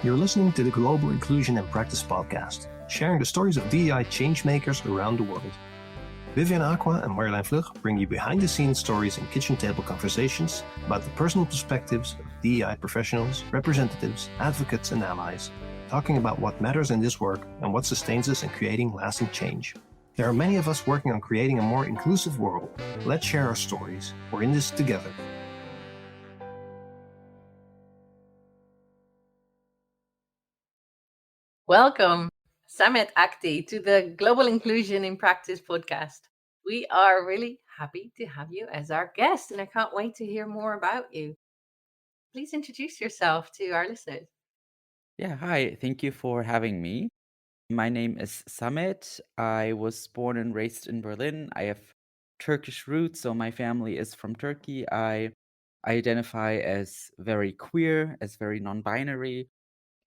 You're listening to the Global Inclusion in Practice podcast, sharing the stories of DEI changemakers around the world. Vivian Aqua and Marjolein Vlug bring you behind-the-scenes stories and kitchen table conversations about the personal perspectives of DEI professionals, representatives, advocates, and allies, talking about what matters in this work and what sustains us in creating lasting change. There are many of us working on creating a more inclusive world. Let's share our stories. We're in this together. Welcome, Samet Akti, to the Global Inclusion in Practice podcast. We are really happy to have you as our guest, and I can't wait to hear more about you. Please introduce yourself to our listeners. Yeah, hi. Thank you for having me. My name is Samet. I was born and raised in Berlin. I have Turkish roots, so my family is from Turkey. I identify as very queer, as very non-binary,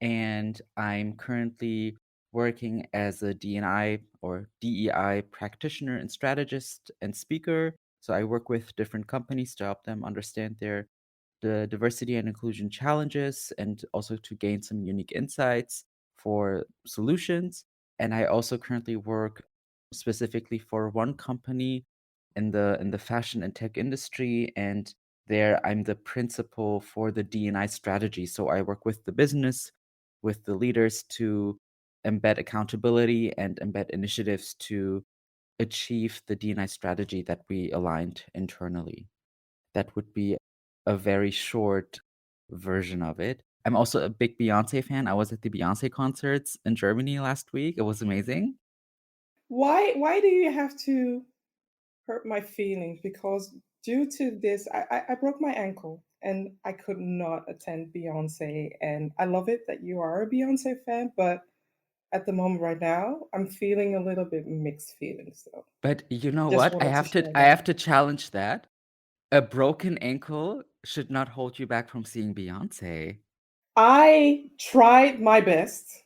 and I'm currently working as a DNI or DEI practitioner and strategist and speaker. So I work with different companies to help them understand the diversity and inclusion challenges and also to gain some unique insights for solutions. And I also currently work specifically for one company in the fashion and tech industry, and there I'm the principal for the D&I strategy. So I work with the business, with the leaders to embed accountability and embed initiatives to achieve the D&I strategy that we aligned internally. That would be a very short version of it. I'm also a big Beyoncé fan. I was at the Beyoncé concerts in Germany last week. It was amazing. Why do you have to hurt my feelings? Because due to this, I broke my ankle and I could not attend Beyonce. And I love it that you are a Beyonce fan, but at the moment right now, I'm feeling a little bit mixed feelings. So But you know just what? I wanted to have to share I that. have to challenge that. A broken ankle should not hold you back from seeing Beyoncé. I tried my best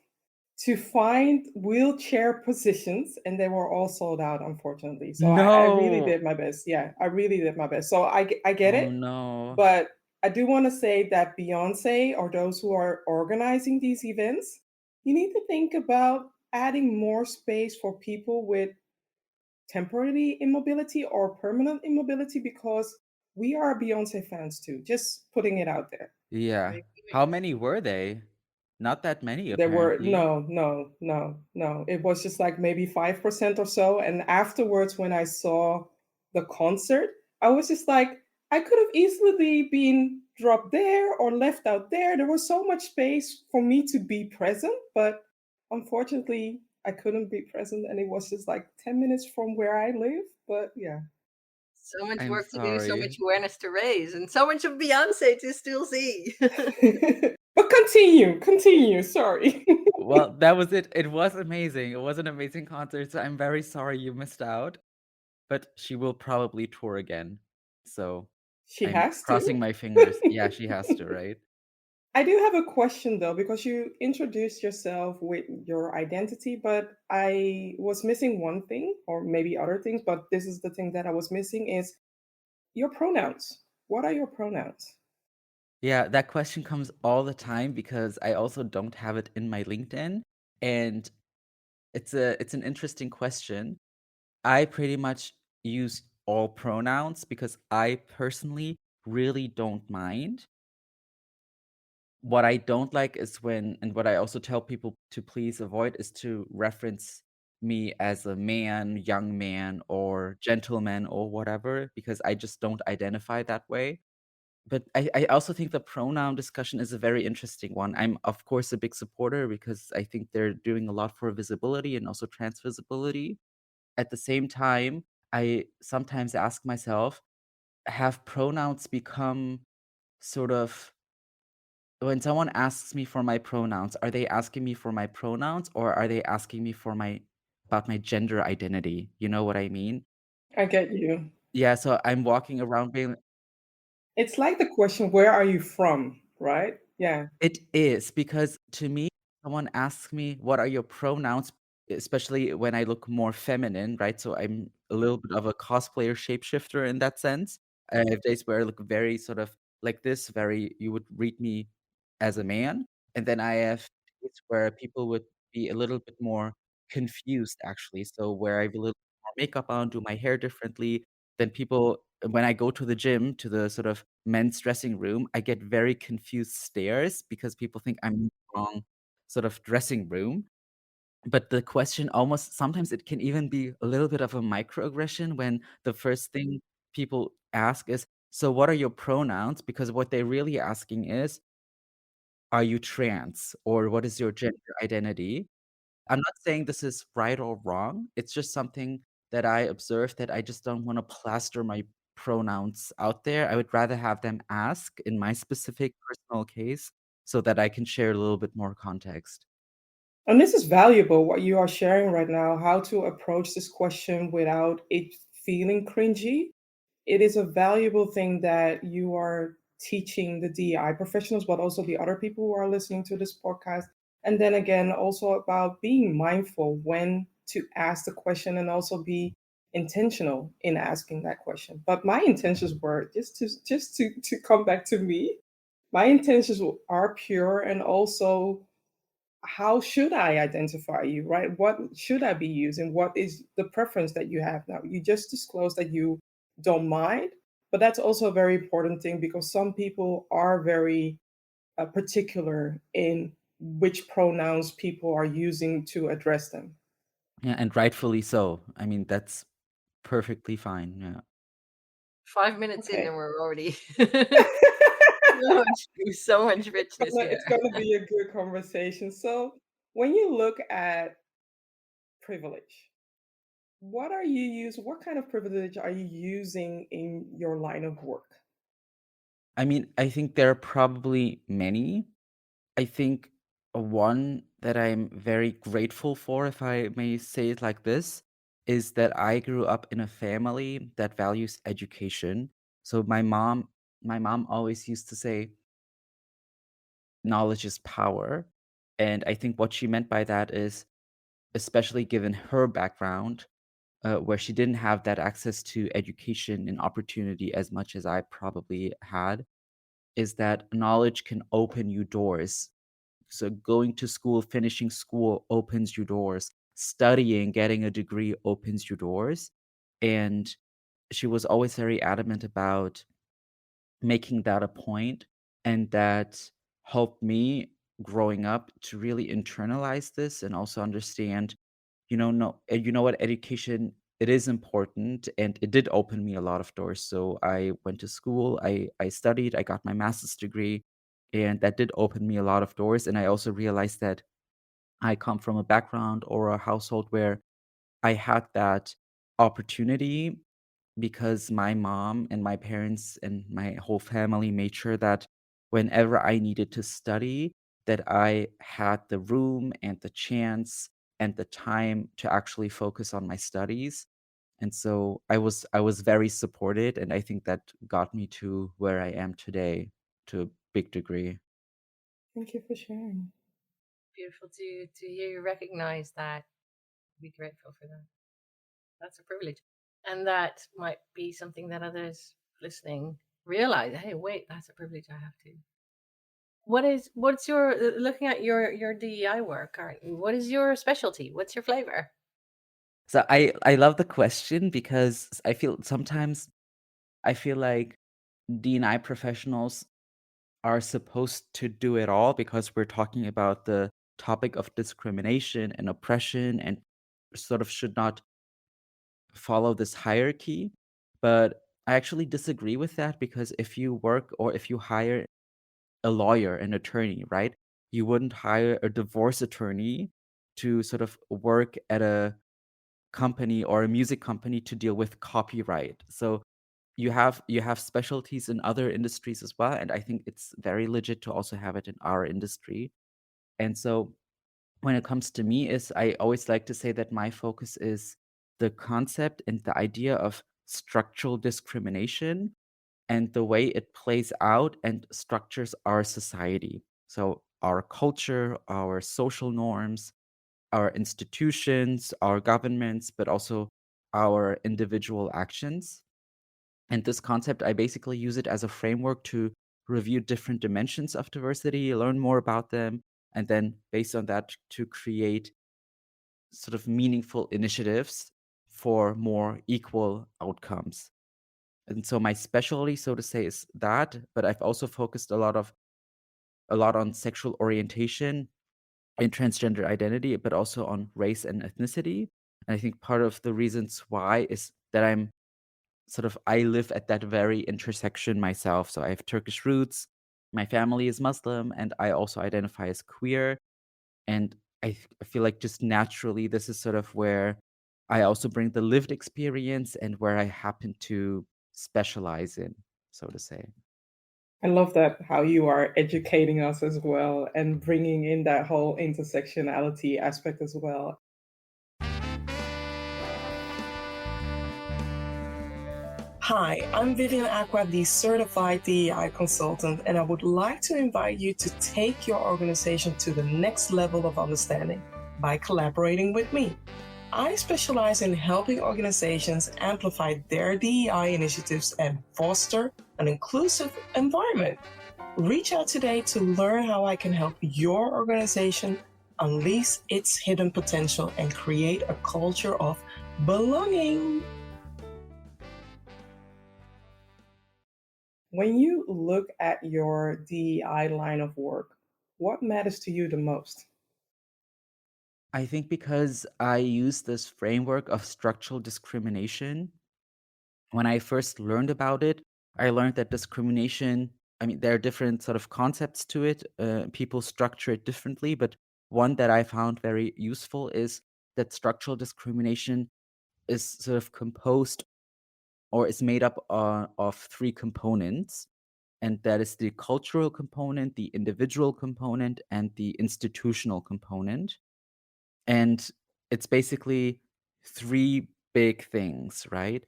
to find wheelchair positions and they were all sold out, unfortunately. So I really No. did my best. Yeah, I really did my best. So I get Oh it. no. But I do want to say that Beyonce or those who are organizing these events, you need to think about adding more space for people with temporary immobility or permanent immobility because we are Beyonce fans too. Just putting it out there. Yeah. How many were they? Not that many, There were apparently. no. It was just like maybe 5% or so. And afterwards, when I saw the concert, I was just like, I could have easily been dropped there or left out there. There was so much space for me to be present, but unfortunately, I couldn't be present. And it was just like 10 minutes from where I live. But yeah. So much I'm work to do, so sorry. much awareness to raise, and so much of Beyonce to still see. But continue. Sorry. Well, that was it. It was amazing. It was an amazing concert, so I'm very sorry you missed out, but she will probably tour again. So, She I'm has to. crossing my fingers. Yeah, she has to, right? I do have a question though, because you introduced yourself with your identity, but I was missing one thing, or maybe other things, but this is the thing that I was missing is your pronouns. What are your pronouns? Yeah, that question comes all the time because I also don't have it in my LinkedIn, and it's an interesting question. I pretty much use all pronouns because I personally really don't mind. What I don't like is when, and what I also tell people to please avoid, is to reference me as a man, young man, or gentleman or whatever, because I just don't identify that way. But I also think the pronoun discussion is a very interesting one. I'm, of course, a big supporter because I think they're doing a lot for visibility and also trans visibility. At the same time, I sometimes ask myself, have pronouns become sort of, when someone asks me for my pronouns, are they asking me for my pronouns or are they asking me for my about my gender identity? You know what I mean? I get you. Yeah, so I'm walking around being, It's like the question, where are you from? Right? Yeah. it is, because to me, someone asks me, "What are your pronouns?" Especially when I look more feminine, right? So I'm a little bit of a cosplayer shapeshifter in that sense. I have days where I look very sort of like this, very, you would read me as a man. And then I have days where people would be a little bit more confused, actually. So where I have a little more makeup on, do my hair differently, then people when I go to the gym, to the sort of men's dressing room, I get very confused stares because people think I'm in the wrong sort of dressing room. But the question almost sometimes it can even be a little bit of a microaggression when the first thing people ask is, "So what are your pronouns?" Because what they're really asking is, "Are you trans?" or "What is your gender identity?" I'm not saying this is right or wrong, it's just something that I observed that I just don't wanna plaster my pronouns out there. I would rather have them ask in my specific personal case so that I can share a little bit more context. And this is valuable, what you are sharing right now, how to approach this question without it feeling cringy. It is a valuable thing that you are teaching the DEI professionals, but also the other people who are listening to this podcast. And then again, also about being mindful when to ask the question and also be intentional in asking that question. But my intentions were just to come back to me. My intentions are pure, and also how should I identify you, right? What should I be using? What is the preference that you have now? You just disclosed that you don't mind, but that's also a very important thing because some people are very particular in which pronouns people are using to address them. Yeah, and rightfully so. I mean, that's perfectly fine, yeah. 5 minutes in and Okay. we're already so much richness here. It's gonna be a good conversation. So when you look at privilege, what kind of privilege are you using in your line of work? I mean, I think there are probably many. I think one that I'm very grateful for, if I may say it like this, is that I grew up in a family that values education. So my mom always used to say, knowledge is power. And I think what she meant by that is, especially given her background, where she didn't have that access to education and opportunity as much as I probably had, is that knowledge can open you doors. So going to school, finishing school opens you doors. Studying, getting a degree opens you doors. And she was always very adamant about making that a point, and that helped me growing up to really internalize this and also understand, no, you know what, education, it is important, and it did open me a lot of doors. So I went to school, I studied, I got my master's degree, and that did open me a lot of doors. And I also realized that I come from a background or a household where I had that opportunity because my mom and my parents and my whole family made sure that whenever I needed to study, that I had the room and the chance and the time to actually focus on my studies. And so I was very supported, and I think that got me to where I am today to a big degree. Thank you for sharing. Beautiful to hear you recognize that. Be grateful for that. That's a privilege. And that might be something that others listening realize. Hey, wait, that's a privilege I have too. What's your looking at your DEI work, aren't you? What is your specialty? What's your flavor? So I love the question because I feel like D&I professionals are supposed to do it all because we're talking about the topic of discrimination and oppression and sort of should not follow this hierarchy. But I actually disagree with that because if you work or if you hire a lawyer, an attorney, right? You wouldn't hire a divorce attorney to sort of work at a company or a music company to deal with copyright. So you have specialties in other industries as well, and I think it's very legit to also have it in our industry. And so when it comes to me is I always like to say that my focus is the concept and the idea of structural discrimination and the way it plays out and structures our society. So our culture, our social norms, our institutions, our governments, but also our individual actions. And this concept, I basically use it as a framework to review different dimensions of diversity, learn more about them, and then based on that to create sort of meaningful initiatives for more equal outcomes. And so my specialty, so to say, is that, but I've also focused a lot on sexual orientation and transgender identity, but also on race and ethnicity. And I think part of the reasons why is that I live at that very intersection myself. So I have Turkish roots, my family is Muslim, and I also identify as queer. And I feel like just naturally, this is sort of where I also bring the lived experience and where I happen to specialize in, so to say. I love that how you are educating us as well and bringing in that whole intersectionality aspect as well. Hi, I'm Vivian Aqua, the certified DEI consultant, and I would like to invite you to take your organization to the next level of understanding by collaborating with me. I specialize in helping organizations amplify their DEI initiatives and foster an inclusive environment. Reach out today to learn how I can help your organization unleash its hidden potential and create a culture of belonging. When you look at your DEI line of work, what matters to you the most? I think because I use this framework of structural discrimination, when I first learned about it, I learned that discrimination, I mean, there are different sort of concepts to it. People structure it differently, but one that I found very useful is that structural discrimination is sort of composed or is made up of three components. And that is the cultural component, the individual component, and the institutional component. And it's basically three big things, right?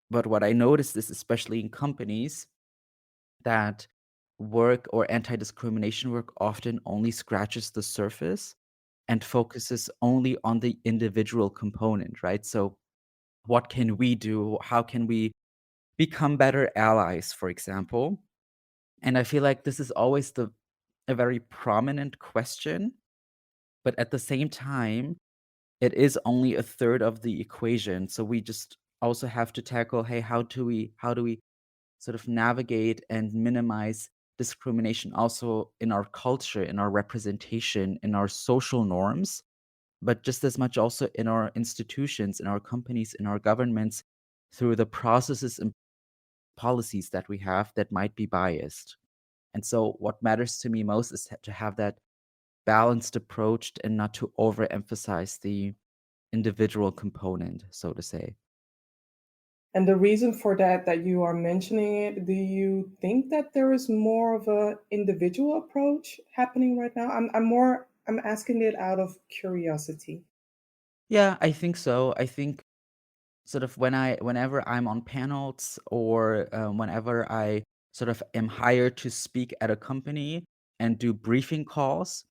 But what I noticed is, especially in companies, that work or anti-discrimination work often only scratches the surface and focuses only on the individual component, right? So what can we do? How can we become better allies, for example? And I feel like this is always a very prominent question, but at the same time, it is only a third of the equation. So we just also have to tackle, hey, how do we sort of navigate and minimize discrimination also in our culture, in our representation, in our social norms, but just as much also in our institutions, in our companies, in our governments, through the processes and policies that we have that might be biased. And so what matters to me most is to have that balanced approach and not to overemphasize the individual component, so to say. And the reason for that you are mentioning it, do you think that there is more of a individual approach happening right now? I'm asking it out of curiosity. Yeah, I think so. I think sort of whenever I'm on panels or whenever I sort of am hired to speak at a company and do briefing calls,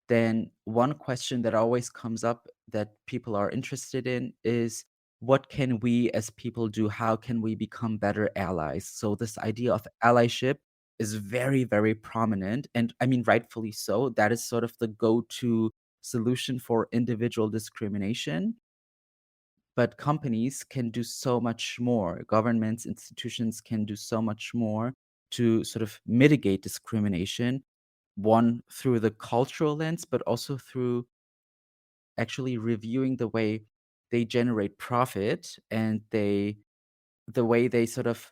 then one question that always comes up that people are interested in is what can we as people do? How can we become better allies? So this idea of allyship is very, very prominent. And I mean, rightfully so. That is sort of the go-to solution for individual discrimination. But companies can do so much more. Governments, institutions can do so much more to sort of mitigate discrimination, one through the cultural lens, but also through actually reviewing the way they generate profit and the way they sort of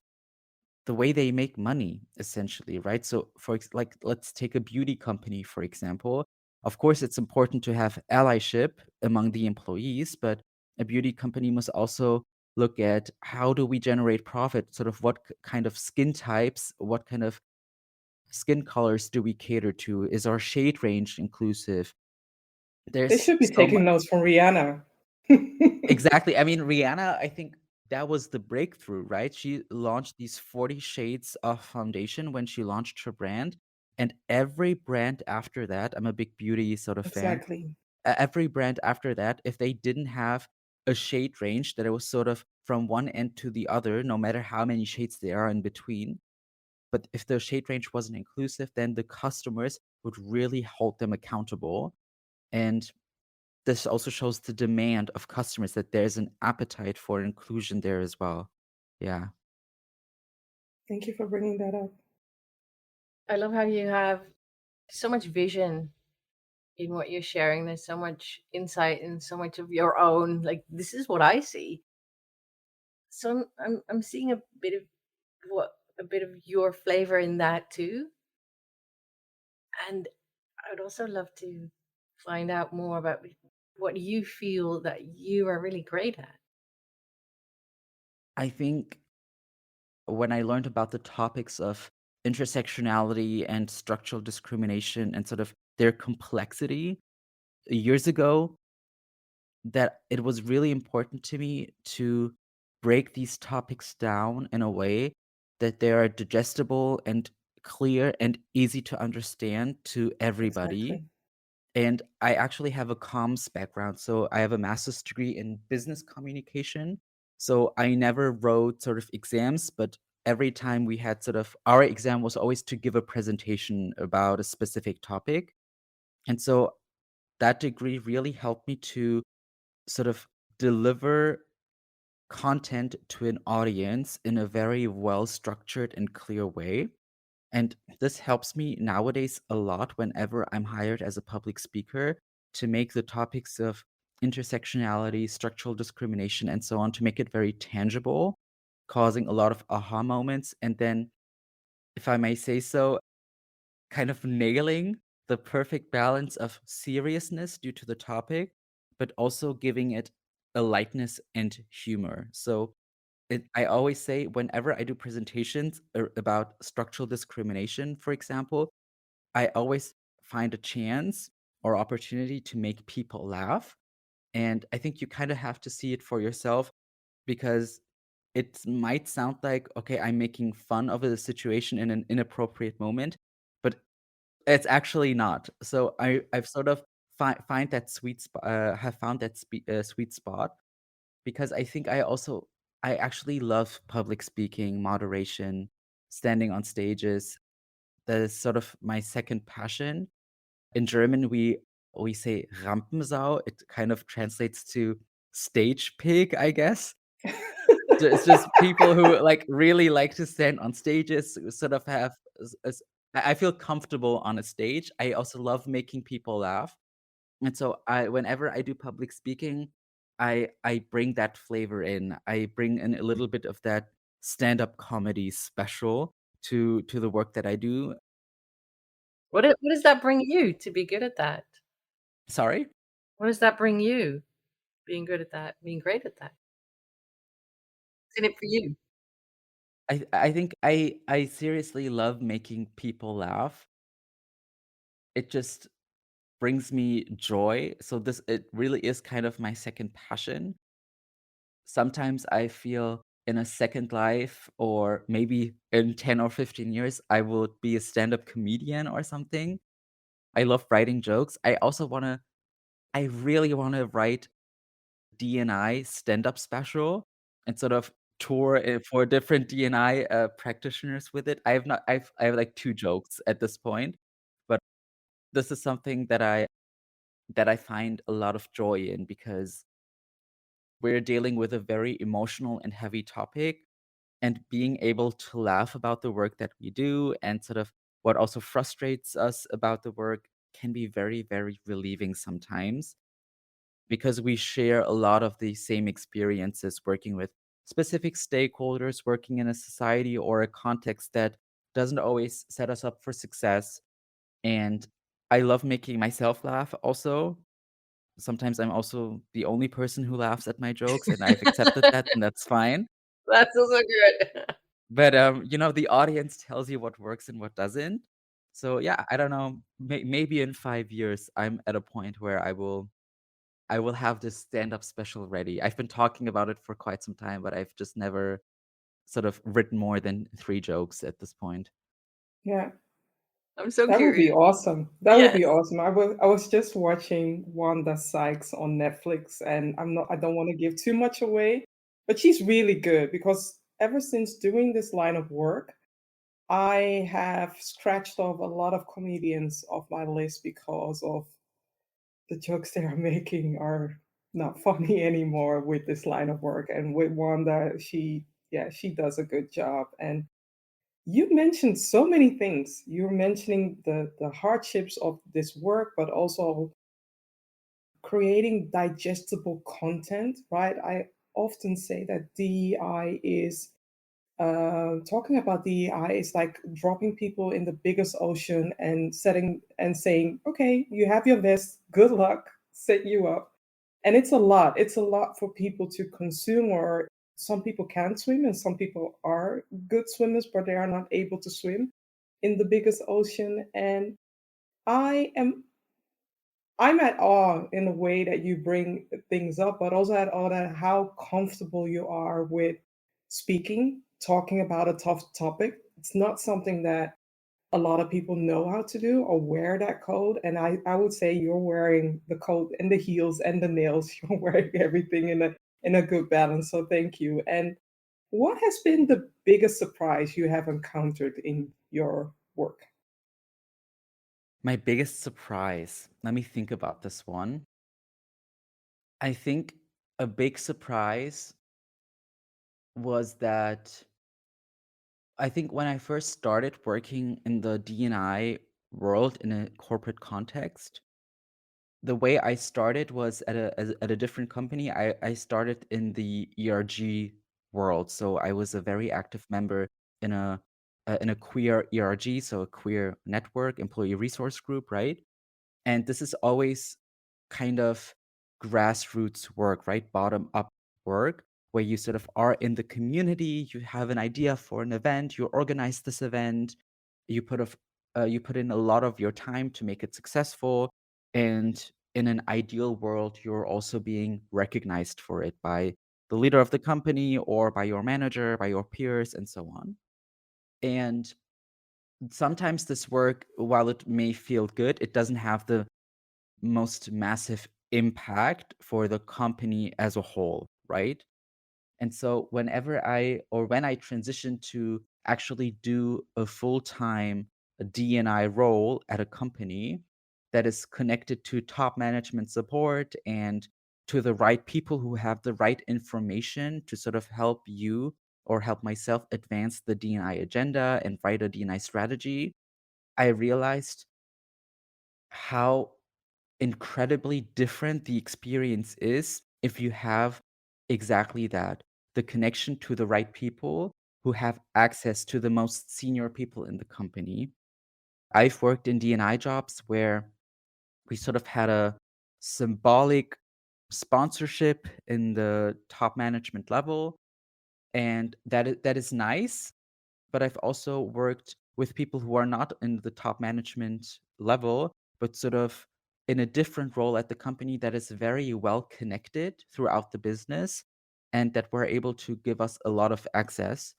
the way they make money essentially, right? So like let's take a beauty company for example. Of course, it's important to have allyship among the employees, but a beauty company must also look at how do we generate profit, sort of what kind of skin types, what kind of skin colors do we cater to? Is our shade range inclusive? They There's should be so taking much. notes from Rihanna. Exactly. I mean, Rihanna, I think that was the breakthrough, right? She launched these 40 shades of foundation when she launched her brand. And every brand after that, I'm a big beauty sort of fan. Exactly. Every brand after that, if they didn't have a shade range that it was sort of from one end to the other, no matter how many shades there are in between, But if the shade range wasn't inclusive, then the customers would really hold them accountable. And this also shows the demand of customers that there's an appetite for inclusion there as well. Yeah. Thank you for bringing that up. I love how you have so much vision in what you're sharing. There's so much insight and so much of your own. Like, this is what I see. So I'm seeing a bit of your flavor in that too. And I would also love to find out more about what you feel that you are really great at. I think when I learned about the topics of intersectionality and structural discrimination and sort of their complexity years ago, that it was really important to me to break these topics down in a way that they are digestible and clear and easy to understand to everybody. Exactly. And I actually have a comms background. So I have a master's degree in business communication. So I never wrote sort of exams, but every time we had sort of our exam was always to give a presentation about a specific topic. And so that degree really helped me to sort of deliver content to an audience in a very well structured and clear way. And this helps me nowadays a lot whenever I'm hired as a public speaker to make the topics of intersectionality, structural discrimination, and so on to make it very tangible, causing a lot of aha moments. And then, if I may say so, kind of nailing the perfect balance of seriousness due to the topic, but also giving it a lightness and humor. So I always say whenever I do presentations about structural discrimination, for example, I always find a chance or opportunity to make people laugh. And I think you kind of have to see it for yourself because it might sound like, okay, I'm making fun of a situation in an inappropriate moment, but it's actually not. So I've sort of find that sweet spot, have found that sweet spot because I think I actually love public speaking, moderation, standing on stages. That is sort of my second passion. In German, we say Rampensau. It kind of translates to stage pig, I guess. It's just people who, like, really like to stand on stages, who sort of have s I feel comfortable on a stage. I also love making people laugh. And so I whenever I do public speaking, I bring that flavor in. I bring in a little bit of that stand-up comedy special to the work that I do. What does that bring you to be good at that? Sorry? What does that bring you, being good at that, being great at that? What's in it for you? I think I seriously love making people laugh. It just brings me joy. So this it really is kind of my second passion. Sometimes I feel in a second life or maybe in 10 or 15 years, I will be a stand-up comedian or something. I love writing jokes. I really wanna write DNI stand-up special and sort of tour it for different DNI, practitioners with it. I have, like, 2 jokes at this point, but this is something that I find a lot of joy in because we're dealing with a very emotional and heavy topic, and being able to laugh about the work that we do and sort of what also frustrates us about the work can be very, very relieving sometimes because we share a lot of the same experiences working with specific stakeholders, working in a society or a context that doesn't always set us up for success. And I love making myself laugh also. Sometimes I'm also the only person who laughs at my jokes, and I've accepted that, and that's fine. That's also good. But, the audience tells you what works and what doesn't. So, yeah, I don't know, maybe in 5 years, I'm at a point where I will have this stand-up special ready. I've been talking about it for quite some time, but I've just never sort of written more than 3 jokes at this point. Yeah, I'm so that would be curious. awesome. That would Yes. be awesome. I was just watching Wanda Sykes on Netflix, and I don't want to give too much away, but she's really good because ever since doing this line of work, I have scratched off a lot of comedians off my list because of the jokes they are making are not funny anymore with this line of work. And with Wanda, she does a good job. And you mentioned so many things. You're mentioning the hardships of this work, but also creating digestible content, right? I often say that DEI is talking about DEI is like dropping people in the biggest ocean and setting and saying, okay, you have your vest, good luck, set you up. And it's a lot. It's a lot for people to consume, or some people can swim and some people are good swimmers, but they are not able to swim in the biggest ocean. And I am I'm at awe in the way that you bring things up, but also at awe at how comfortable you are with speaking, talking about a tough topic. It's not something that a lot of people know how to do or wear that coat. And I would say you're wearing the coat and the heels and the nails. You're wearing everything in a good balance. So thank you. And what has been the biggest surprise you have encountered in your work? My biggest surprise. Let me think about this one. I think a big surprise was that I think when I first started working in the D&I world in a corporate context, the way I started was at a different company. I started in the ERG world, so I was a very active member in a queer ERG, so a queer network, employee resource group, right? And this is always kind of grassroots work, right? Bottom up work, where you sort of are in the community, you have an idea for an event, you organize this event, you you put in a lot of your time to make it successful, and in an ideal world, you're also being recognized for it by the leader of the company or by your manager, by your peers, and so on. And sometimes this work, while it may feel good, it doesn't have the most massive impact for the company as a whole, right? And so when I transition to actually do a full-time D&I role at a company that is connected to top management support and to the right people who have the right information to sort of help you or help myself advance the D&I agenda and write a D&I strategy, I realized how incredibly different the experience is if you have exactly that, the connection to the right people who have access to the most senior people in the company. I've worked in D&I jobs where we sort of had a symbolic sponsorship in the top management level, and that is nice, but I've also worked with people who are not in the top management level, but sort of in a different role at the company that is very well connected throughout the business and that were able to give us a lot of access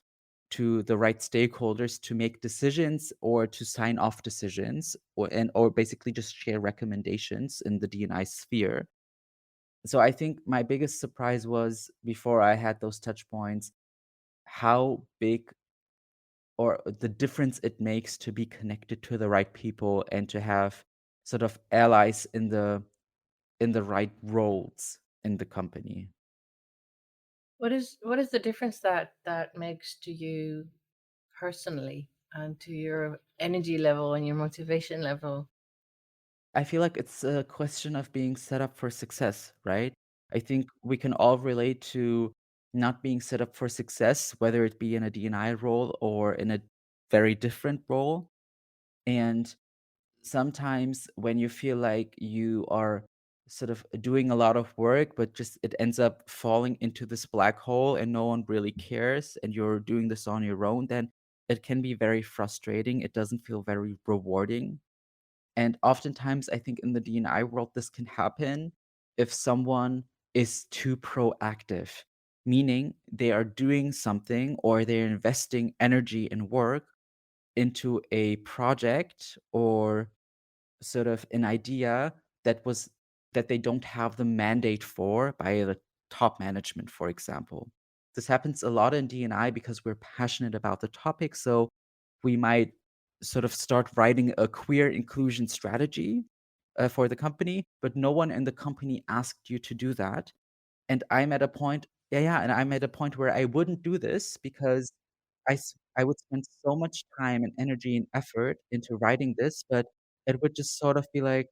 to the right stakeholders to make decisions or to sign off decisions or basically just share recommendations in the D&I sphere. So I think my biggest surprise was before I had those touch points, how big or the difference it makes to be connected to the right people and to have sort of allies in the right roles in the company. What is the difference that makes to you personally and to your energy level and your motivation level? I feel like it's a question of being set up for success, right? I think we can all relate to not being set up for success, whether it be in a D&I role or in a very different role. And sometimes when you feel like you are sort of doing a lot of work, but just it ends up falling into this black hole and no one really cares, and you're doing this on your own, then it can be very frustrating. It doesn't feel very rewarding. And oftentimes, I think in the D&I world, this can happen if someone is too proactive, meaning they are doing something or they're investing energy and work into a project or sort of an idea that they don't have the mandate for by the top management, for example. This happens a lot in D&I because we're passionate about the topic, so we might sort of start writing a queer inclusion strategy for the company, but no one in the company asked you to do that. And I'm at a point, yeah, and I'm at a point where I wouldn't do this because I would spend so much time and energy and effort into writing this, but it would just sort of be like,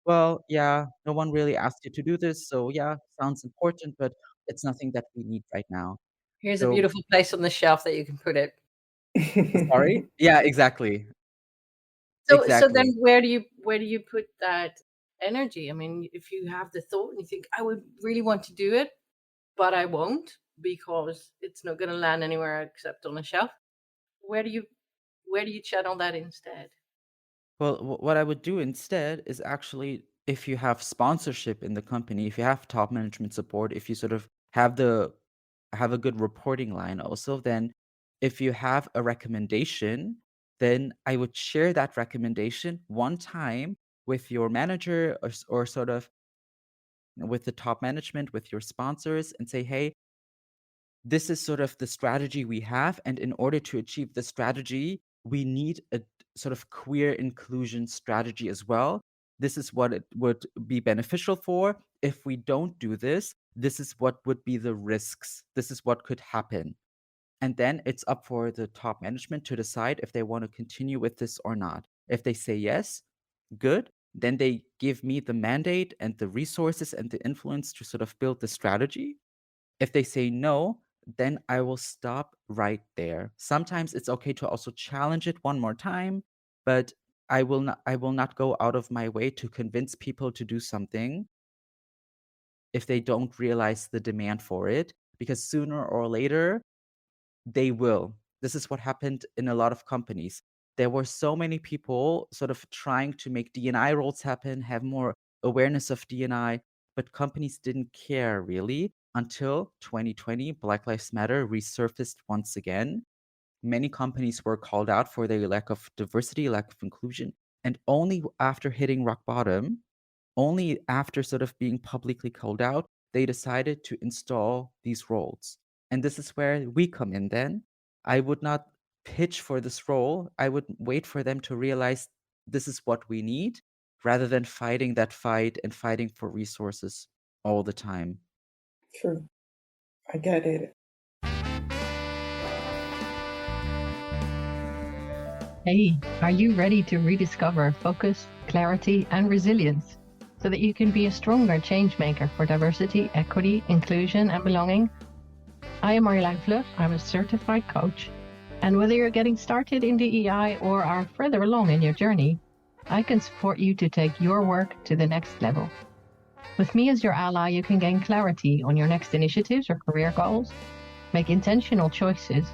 well, yeah, no one really asked you to do this, so yeah, sounds important, but it's nothing that we need right now. Here's a So beautiful place on the shelf that you can put it. sorry? Yeah, exactly. So then Exactly. where do you put that energy? I mean, if you have the thought and you think, I would really want to do it, but I won't because it's not going to land anywhere except on a shelf. Where do you where do you channel that instead? Well, what I would do instead is actually if you have sponsorship in the company, if you have top management support, if you sort of have a good reporting line also, then if you have a recommendation, then I would share that recommendation one time with your manager or sort of with the top management, with your sponsors, and say, hey, this is sort of the strategy we have. And in order to achieve the strategy, we need a sort of queer inclusion strategy as well. This is what it would be beneficial for. If we don't do this, this is what would be the risks. This is what could happen. And then it's up for the top management to decide if they want to continue with this or not. If they say yes, good. Then they give me the mandate and the resources and the influence to sort of build the strategy. If they say no, then I will stop right there. Sometimes it's okay to also challenge it one more time, but I will not go out of my way to convince people to do something if they don't realize the demand for it, because sooner or later they will. This is what happened in a lot of companies. There were so many people sort of trying to make D&I roles happen, have more awareness of D&I, but companies didn't care really until 2020. Black Lives Matter resurfaced once again. Many companies were called out for their lack of diversity, lack of inclusion, and only after hitting rock bottom, only after sort of being publicly called out, they decided to install these roles. And this is where we come in then. I would not pitch for this role. I would wait for them to realize this is what we need rather than fighting that fight and fighting for resources all the time. True. I get it. Hey, are you ready to rediscover focus, clarity, and resilience so that you can be a stronger change maker for diversity, equity, inclusion, and belonging? I am Marjolein Vlug. I'm a certified coach. And whether you're getting started in DEI or are further along in your journey, I can support you to take your work to the next level. With me as your ally, you can gain clarity on your next initiatives or career goals, make intentional choices,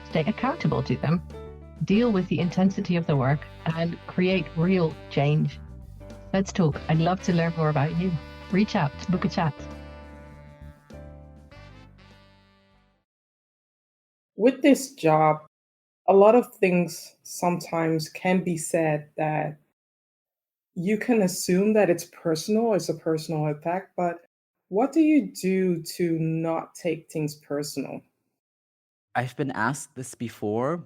stay accountable to them, deal with the intensity of the work, and create real change. Let's talk. I'd love to learn more about you. Reach out, book a chat. With this job, a lot of things sometimes can be said that you can assume that it's a personal attack, but what do you do to not take things personal? I've been asked this before,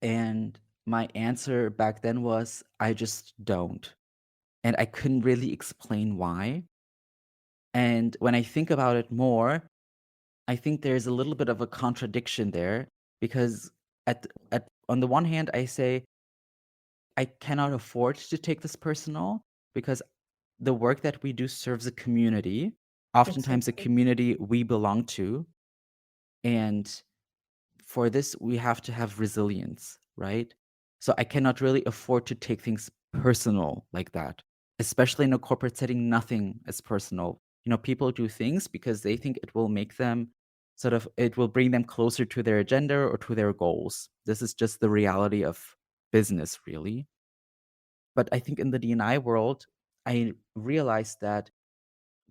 and my answer back then was I just don't. And I couldn't really explain why. And when I think about it more, I think there's a little bit of a contradiction there because at on the one hand, I say I cannot afford to take this personal because the work that we do serves a community, oftentimes a Exactly. community we belong to. And for this, we have to have resilience, right? So I cannot really afford to take things personal like that, especially in a corporate setting. Nothing is personal. People do things because they think it will make them it will bring them closer to their agenda or to their goals. This is just the reality of business, really. But I think in the D&I world, I realized that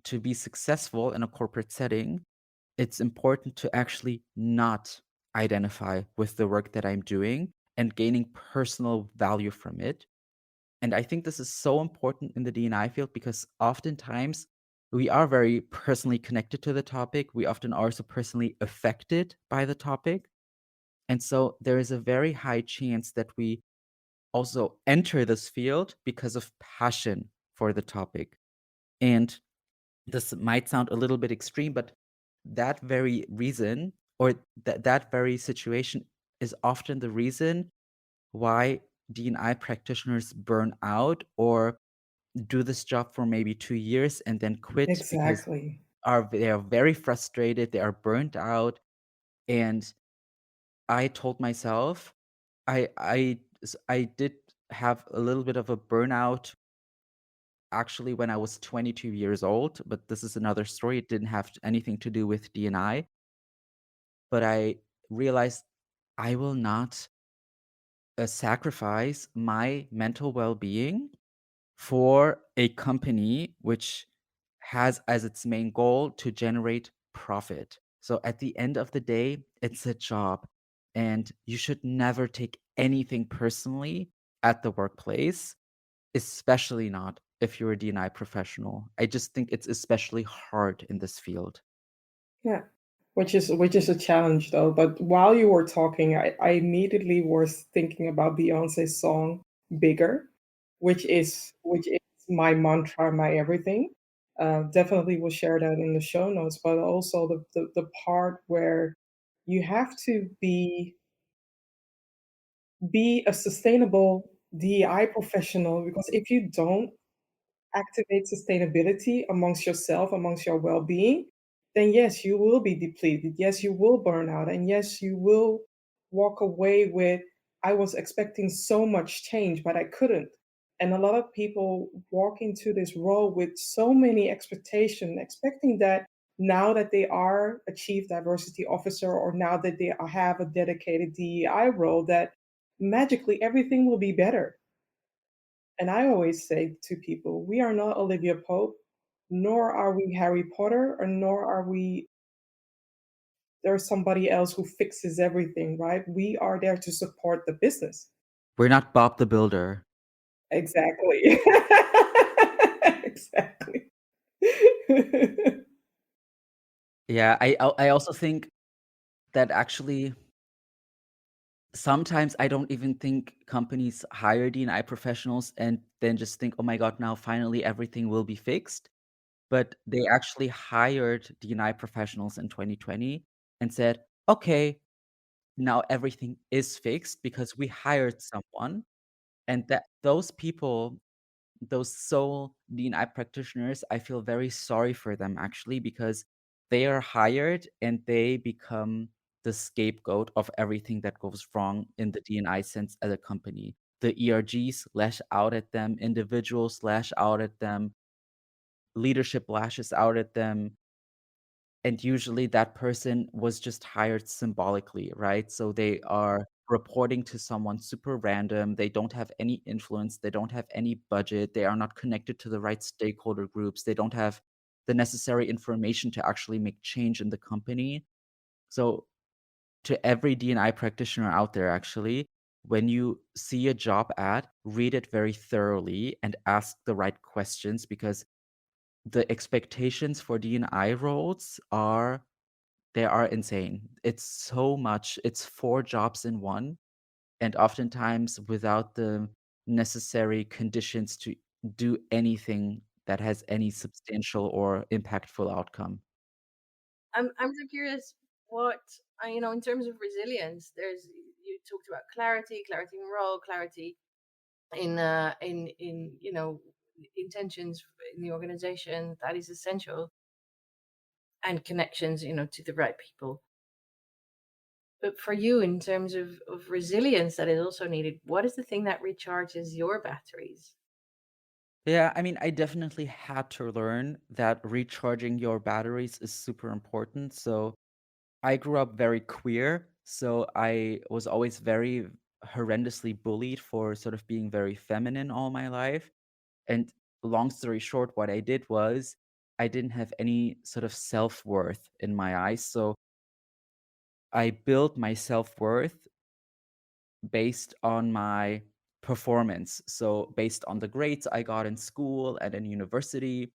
to be successful in a corporate setting, it's important to actually not identify with the work that I'm doing and gaining personal value from it. And I think this is so important in the D&I field because oftentimes we are very personally connected to the topic. We often are also personally affected by the topic. And so there is a very high chance that we also enter this field because of passion for the topic. And this might sound a little bit extreme, but that very reason or that very situation is often the reason why D&I practitioners burn out or do this job for maybe 2 years and then quit because Exactly. they are very frustrated, they are burnt out, and I told myself I did have a little bit of a burnout actually when I was 22 years old, but this is another story. It didn't have anything to do with D&I, but I realized I will not sacrifice my mental well-being for a company which has as its main goal to generate profit. So at the end of the day, it's a job, and you should never take anything personally at the workplace, especially not if you're a D&I professional. I just think it's especially hard in this field. Yeah. Which is a challenge though. But while you were talking, I immediately was thinking about Beyonce's song Bigger, which is my mantra, my everything. Definitely will share that in the show notes, but also the part where you have to be a sustainable DEI professional, because if you don't activate sustainability amongst yourself, amongst your well-being, then yes, you will be depleted. Yes, you will burn out. And yes, you will walk away with, I was expecting so much change, but I couldn't. And a lot of people walk into this role with so many expectations, expecting that now that they are a chief diversity officer or now that they have a dedicated DEI role, that magically everything will be better. And I always say to people, we are not Olivia Pope, nor are we Harry Potter, or nor are we there's somebody else who fixes everything, right? We are there to support the business. We're not Bob the Builder. Exactly. Exactly. Yeah, I also think that actually sometimes I don't even think companies hire D&I professionals and then just think, "Oh my god, now finally everything will be fixed." But they actually hired D&I professionals in 2020 and said, "Okay, now everything is fixed because we hired someone." And that those people, those sole D&I practitioners, I feel very sorry for them actually because they are hired and they become the scapegoat of everything that goes wrong in the D&I sense at a company. The ERGs lash out at them, individuals lash out at them, leadership lashes out at them, and usually that person was just hired symbolically, right? So they are reporting to someone super random, they don't have any influence, they don't have any budget, they are not connected to the right stakeholder groups, they don't have the necessary information to actually make change in the company. So to every D&I practitioner out there actually, when you see a job ad, read it very thoroughly and ask the right questions because the expectations for D&I roles are insane. It's so much. It's 4 jobs in one, and oftentimes without the necessary conditions to do anything that has any substantial or impactful outcome. I'm so curious what in terms of resilience. There's you talked about clarity in role, clarity in intentions in the organization. That is essential, and connections to the right people. But for you, in terms of resilience that is also needed, what is the thing that recharges your batteries? Yeah, I mean, I definitely had to learn that recharging your batteries is super important. So I grew up very queer, so I was always very horrendously bullied for sort of being very feminine all my life. And long story short, what I did was I didn't have any sort of self-worth in my eyes. So I built my self-worth based on my performance. So based on the grades I got in school and in university.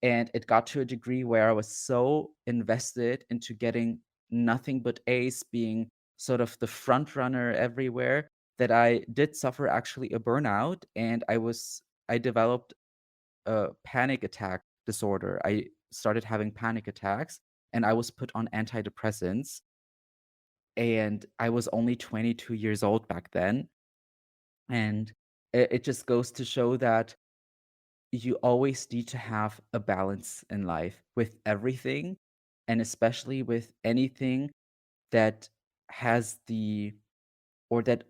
And it got to a degree where I was so invested into getting nothing but A's, being sort of the front runner everywhere, that I did suffer actually a burnout, and I developed a panic attack disorder. I started having panic attacks, and I was put on antidepressants, and I was only 22 years old back then. And it just goes to show that you always need to have a balance in life with everything, and especially with anything that has the or that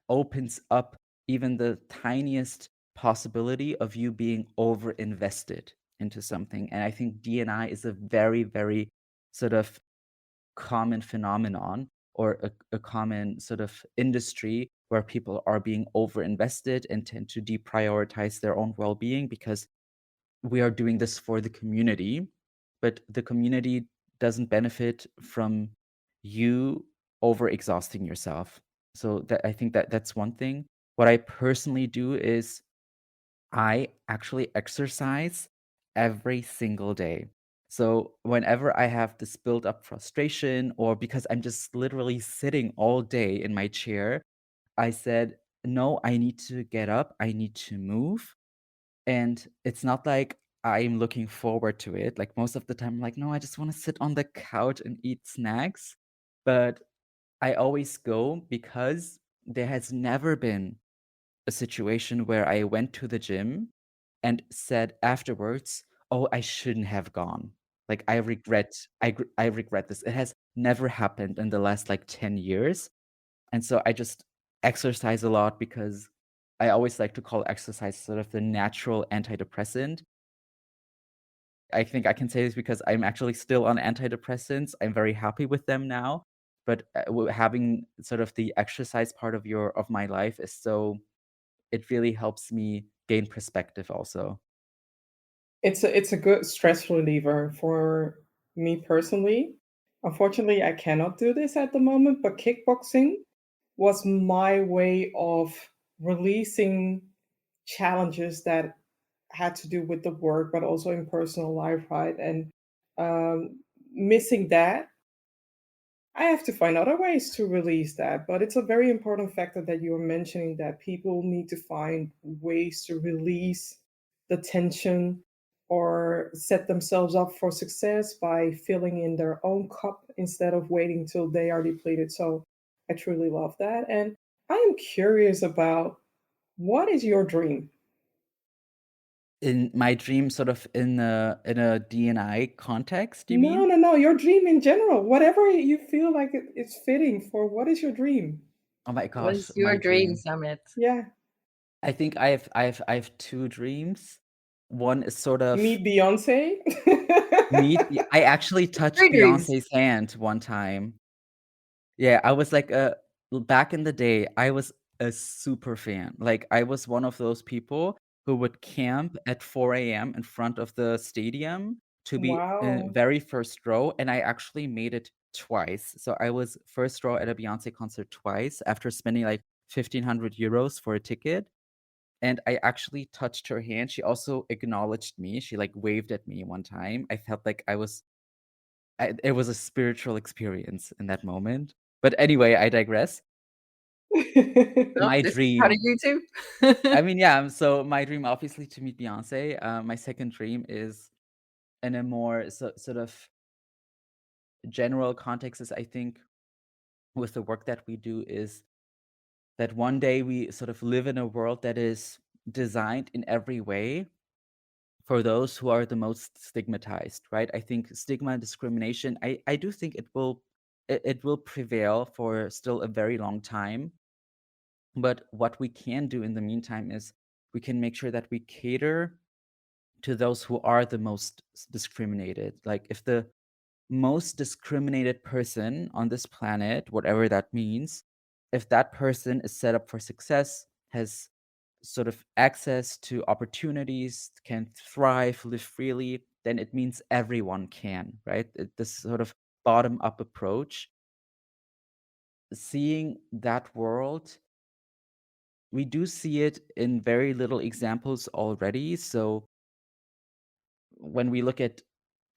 opens up even the tiniest possibility of you being over invested into something. And I think DNI is a very, very sort of common phenomenon, or a common sort of industry where people are being over invested and tend to deprioritize their own well-being, because we are doing this for the community, but the community doesn't benefit from you over exhausting yourself. So that I think that that's one thing. What I personally do is I actually exercise every single day. So whenever I have this built up frustration, or because I'm just literally sitting all day in my chair, I said, no, I need to get up, I need to move. And it's not like I'm looking forward to it. Like, most of the time, I'm like, "No, I just wanna sit on the couch and eat snacks." But I always go because there has never been a situation where I went to the gym and said afterwards, "Oh, I shouldn't have gone. Like, I regret this." It has never happened in the last, like, 10 years. And so I just exercise a lot, because I always like to call exercise sort of the natural antidepressant. I think I can say this because I'm actually still on antidepressants. I'm very happy with them now, but having sort of the exercise part of my life is so, it really helps me gain perspective also. It's a good stress reliever for me personally. Unfortunately, I cannot do this at the moment, but kickboxing was my way of releasing challenges that had to do with the work, but also in personal life, right? And missing that, I have to find other ways to release that. But it's a very important factor that you're mentioning, that people need to find ways to release the tension or set themselves up for success by filling in their own cup instead of waiting till they are depleted. So I truly love that. And I am curious about, what is your dream? In my dream, sort of in a D&I context, you No, mean? no, no, your dream in general, whatever you feel like it's fitting for. What is your dream? Oh my What gosh, is my your dream, dream. Summit? Yeah. I think I have 2 dreams. One is sort of Meet Beyoncé? I actually touched Three dreams. Beyoncé's hand one time. Yeah, I was like, back in the day, I was a super fan. Like, I was one of those people who would camp at 4 a.m. in front of the stadium to be in Wow. very first row, and I actually made it twice. So I was first row at a Beyoncé concert twice after spending like 1,500 euros for a ticket, and I actually touched her hand. She also acknowledged me. She, like, waved at me one time. I felt like it was a spiritual experience in that moment. But anyway, I digress. Oh, My this is how did dream you two? I mean, yeah, so my dream obviously to meet Beyoncé. My second dream is in a more sort of general context, is I think with the work that we do, is that one day we sort of live in a world that is designed in every way for those who are the most stigmatized, right? I think stigma and discrimination, I do think it will prevail for still a very long time. But what we can do in the meantime is we can make sure that we cater to those who are the most discriminated. Like, if the most discriminated person on this planet, whatever that means, if that person is set up for success, has sort of access to opportunities, can thrive, live freely, then it means everyone can, right? This sort of bottom up approach, seeing that world, we do see it in very little examples already. So when we look at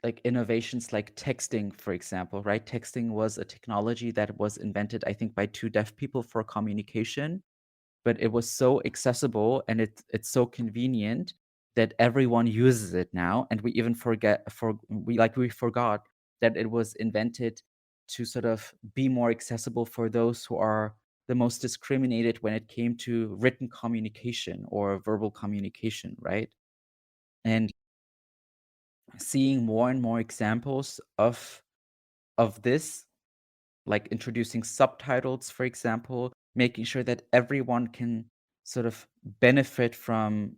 like innovations like texting, for example, right? Texting was a technology that was invented, I think, by two deaf people for communication, but it was so accessible and it's so convenient that everyone uses it now, and we forgot that it was invented to sort of be more accessible for those who are the most discriminated when it came to written communication or verbal communication, right? And seeing more and more examples of this, like introducing subtitles, for example, making sure that everyone can sort of benefit from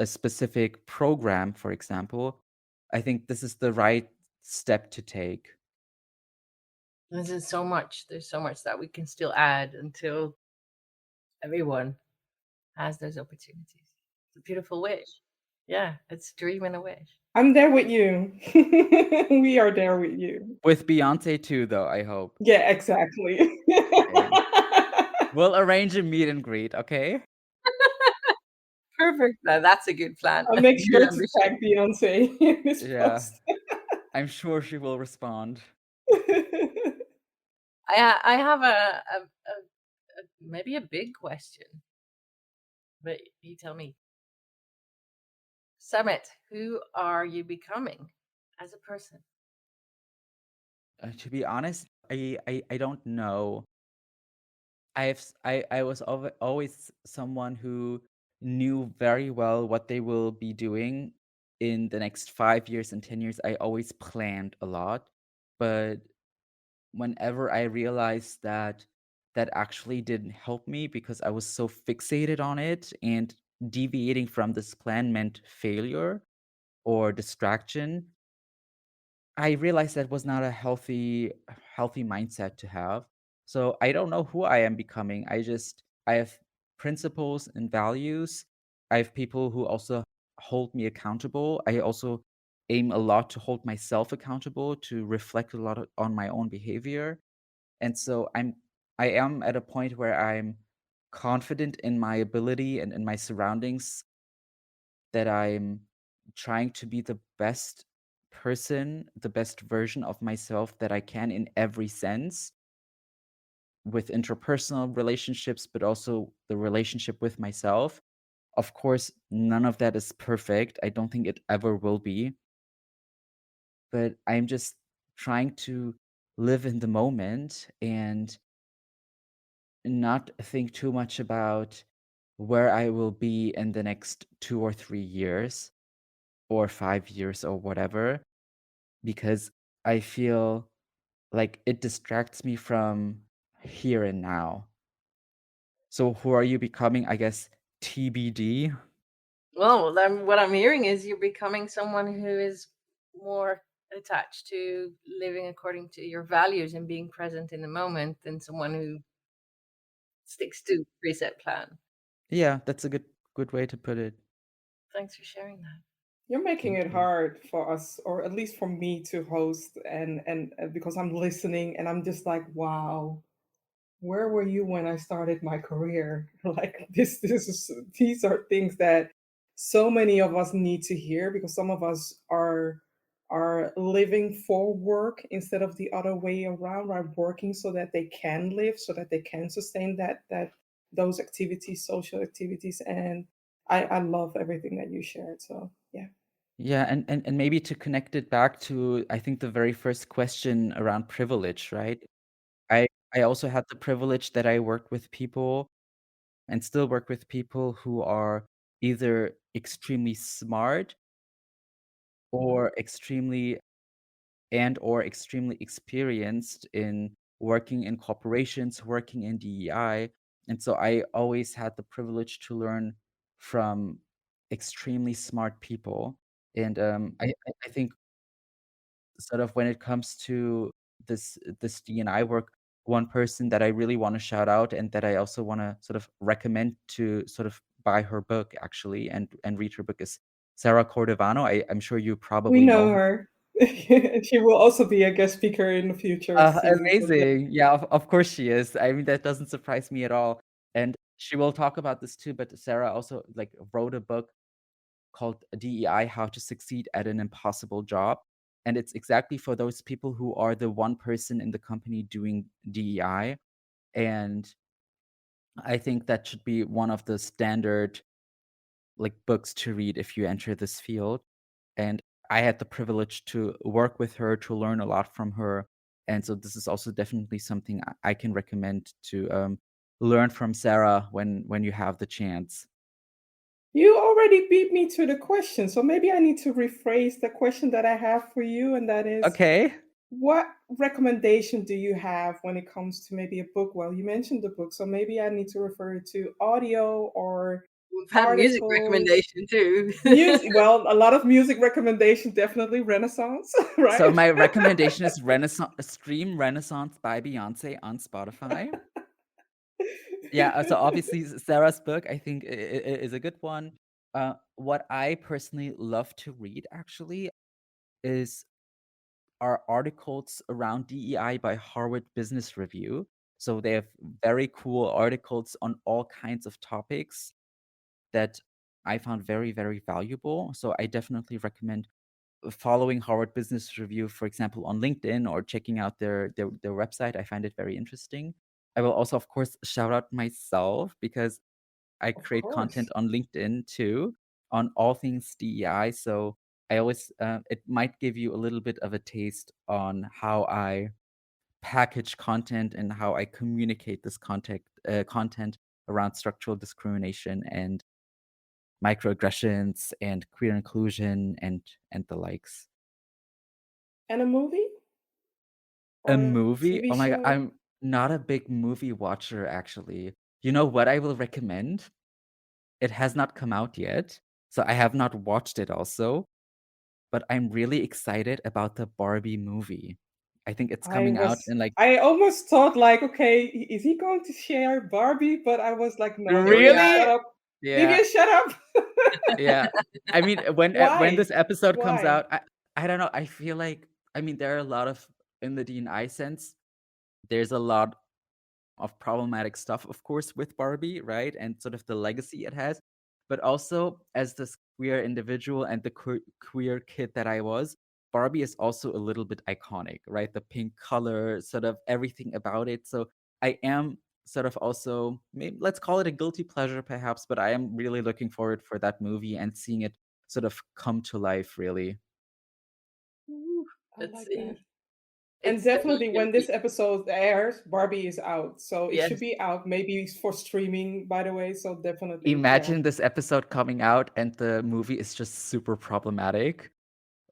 a specific program, for example, I think this is the right step to take. There's so much. There's so much that we can still add until everyone has those opportunities. It's a beautiful wish. Yeah, it's a dream and a wish. I'm there with you. We are there with you. With Beyoncé too, though, I hope. Yeah, exactly. Okay. We'll arrange a meet and greet, okay? Perfect. Now that's a good plan. I'll That's make a sure good to ambition. tag Beyoncé in this Yeah. post. I'm sure she will respond. I have a maybe a big question, but you tell me. Samet, who are you becoming as a person? To be honest, I don't know. I was always someone who knew very well what they will be doing in the next 5 years and 10 years. I always planned a lot, but whenever I realized that that actually didn't help me because I was so fixated on it, and deviating from this plan meant failure or distraction, I realized that was not a healthy mindset to have. So I don't know who I am becoming. I have principles and values. I have people who also hold me accountable. I also aim a lot to hold myself accountable, to reflect a lot on my own behavior. And so I am at a point where I'm confident in my ability and in my surroundings, that I'm trying to be the best person, the best version of myself that I can in every sense, with interpersonal relationships, but also the relationship with myself. Of course, none of that is perfect. I don't think it ever will be, but I'm just trying to live in the moment and not think too much about where I will be in the next 2 or 3 years or 5 years or whatever, because I feel like it distracts me from here and now. So who are you becoming? I guess TBD? Well, then what I'm hearing is you're becoming someone who is more attached to living according to your values and being present in the moment than someone who sticks to preset plan. Yeah, that's a good way to put it. Thanks for sharing that. You're making Thank it you. hard for us, or at least for me, to host, and because I'm listening and I'm just like, wow, where were you when I started my career? Like these are things that so many of us need to hear, because some of us are living for work instead of the other way around, right? Working so that they can live, so that they can sustain that those activities, social activities. And I love everything that you shared. So yeah. Yeah, and maybe to connect it back to, I think, the very first question around privilege, right? I I also had the privilege that I worked with people and still work with people who are either extremely smart or extremely experienced in working in corporations, working in DEI. And so I always had the privilege to learn from extremely smart people. And I think sort of when it comes to this D&I work, one person that I really wanna shout out and that I also wanna sort of recommend to sort of buy her book actually and read her book is Sarah Cordovano. I'm sure you We probably know know her. her. She will also be a guest speaker in the future seasons. So yeah. Amazing. Yeah, of course she is. I mean, that doesn't surprise me at all. And she will talk about this too, but Sarah also, like, wrote a book called DEI: How to Succeed at an Impossible Job. And it's exactly for those people who are the one person in the company doing DEI. And I think that should be one of the standard like books to read if you enter this field. And I had the privilege to work with her, to learn a lot from her. And so this is also definitely something I can recommend to learn from Sarah when you have the chance. You already beat me to the question, so maybe I need to rephrase the question that I have for you, and that is, Okay. what recommendation do you have when it comes to maybe a book? Well, you mentioned the book, so maybe I need to refer to audio or We've had music articles. recommendation too. Music, well, a lot of music recommendation, definitely Renaissance, right? So my recommendation is stream Renaissance by Beyoncé on Spotify. Yeah, so obviously Sarah's book, I think, is a good one. What I personally love to read actually is are articles around DEI by Harvard Business Review. So they have very cool articles on all kinds of topics that I found very, very valuable. So I definitely recommend following Harvard Business Review, for example, on LinkedIn, or checking out their website. I find it very interesting. I will also, of course, shout out myself because I Of create content course. on LinkedIn too, on all things DEI. So I always, it might give you a little bit of a taste on how I package content and how I communicate this content around structural discrimination and microaggressions and queer inclusion and the likes. And a movie A or a movie? TV Oh my god, show? I'm not a big movie watcher actually. You know what I will recommend? It has not come out yet, so I have not watched it also, but I'm really excited about the Barbie movie. I think it's I coming out was, in, like I almost thought like, okay, is he going to share Barbie? But I was like, no, Vivian, Yeah. shut Really? up. Yeah, Vivian, shut up. yeah. I mean, when Why? this episode comes Why? out, I don't know, I feel like I mean, there are a lot of in the D&I sense, there's a lot of problematic stuff, of course, with Barbie, right? And sort of the legacy it has. But also, as this queer individual and the queer kid that I was, Barbie is also a little bit iconic, right? The pink color, sort of everything about it. So I am sort of also, maybe let's call it a guilty pleasure, perhaps, but I am really looking forward for that movie and seeing it sort of come to life, really. Ooh, I let's like that. see. And It's definitely definitely gonna when be. this episode airs, Barbie is out. So it should Yes. be out maybe for streaming, by the way. So definitely, yeah. Imagine this episode coming out and the movie is just super problematic.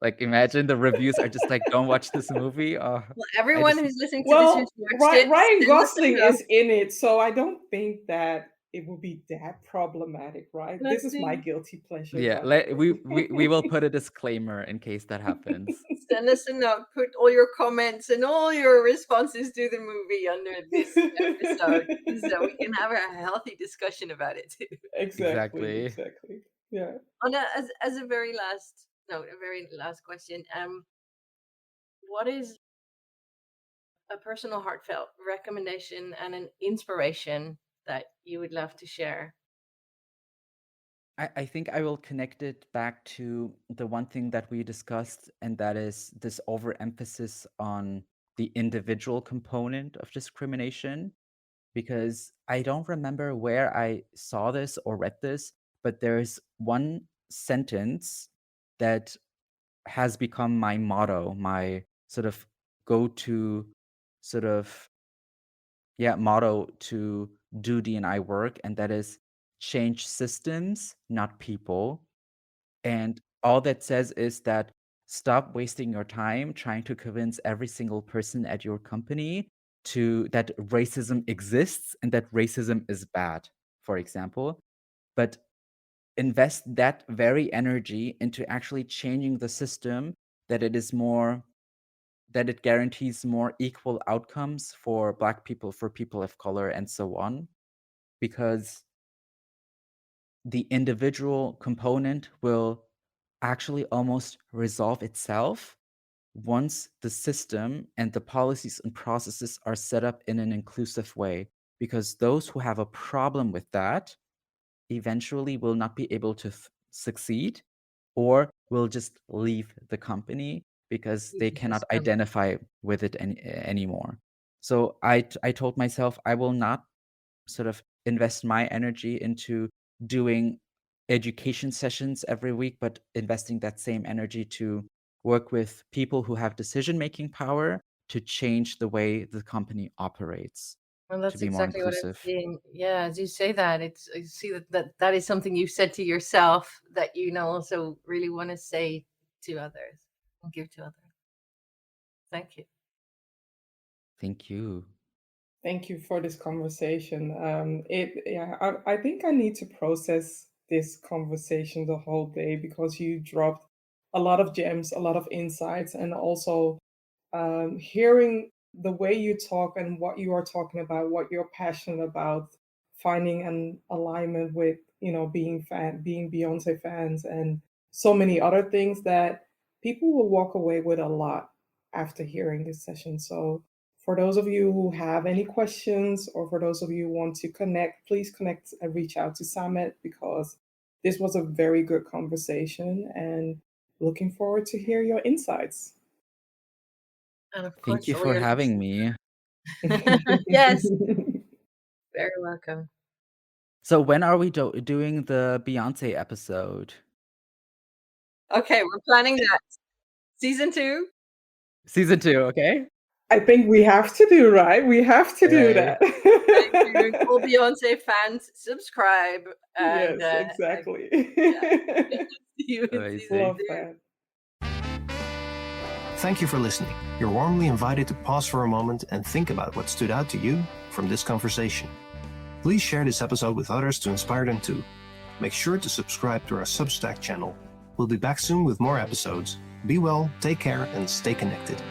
Like, imagine the reviews are just like, "Don't watch this movie." Well, I everyone just who's listening to this who's Well, watched it, Ryan send us a Gosling note. is in it, so I don't think that it would be that problematic, right? This Let's is my see. guilty pleasure, yeah, by the we will way. put a disclaimer in case that happens. Send us a note. Put all your comments and all your responses to the movie under this episode so we can have a healthy discussion about it too. Exactly, Exactly. exactly. Yeah. As a very last note, a very last question. What is a personal heartfelt recommendation and an inspiration that you would love to share? I think I will connect it back to the one thing that we discussed, and that is this overemphasis on the individual component of discrimination. Because I don't remember where I saw this or read this, but there's one sentence that has become my motto, my sort of go-to sort of motto to do D&I work, and that is change systems, not people. And all that says is that stop wasting your time trying to convince every single person at your company to that racism exists and that racism is bad, for example. But invest that very energy into actually changing the system that it guarantees more equal outcomes for Black people, for people of color, and so on. Because the individual component will actually almost resolve itself once the system and the policies and processes are set up in an inclusive way. Because those who have a problem with that eventually will not be able to succeed or will just leave the company. because they cannot Yes. identify with it anymore. So I told myself I will not sort of invest my energy into doing education sessions every week, but investing that same energy to work with people who have decision-making power to change the way the company operates, Well, to that's be more exactly what I'm inclusive. seeing. Yeah, as you say that, I see that is something you said to yourself that you now also really want to say to others and give to others. Thank you. Thank you. Thank you for this conversation. I think I need to process this conversation the whole day because you dropped a lot of gems, a lot of insights, and also hearing the way you talk and what you are talking about, what you're passionate about, finding an alignment with, being Beyonce fans, and so many other things that people will walk away with a lot after hearing this session. So, for those of you who have any questions, or for those of you who want to connect, please connect and reach out to Samet because this was a very good conversation, and looking forward to hear your insights. And of Thank course, you all for your having me. Yes, very welcome. So when are we doing the Beyoncé episode? Okay, we're planning that. Season 2. Season 2, okay? I think we have to do, right? We have to do Right. Thank you. that. All Beyonce fans, subscribe. And Yes, exactly. see you in season Amazing. Love 2. that. Thank you for listening. You're warmly invited to pause for a moment and think about what stood out to you from this conversation. Please share this episode with others to inspire them too. Make sure to subscribe to our Substack channel. We'll be back soon with more episodes. Be well, take care, and stay connected.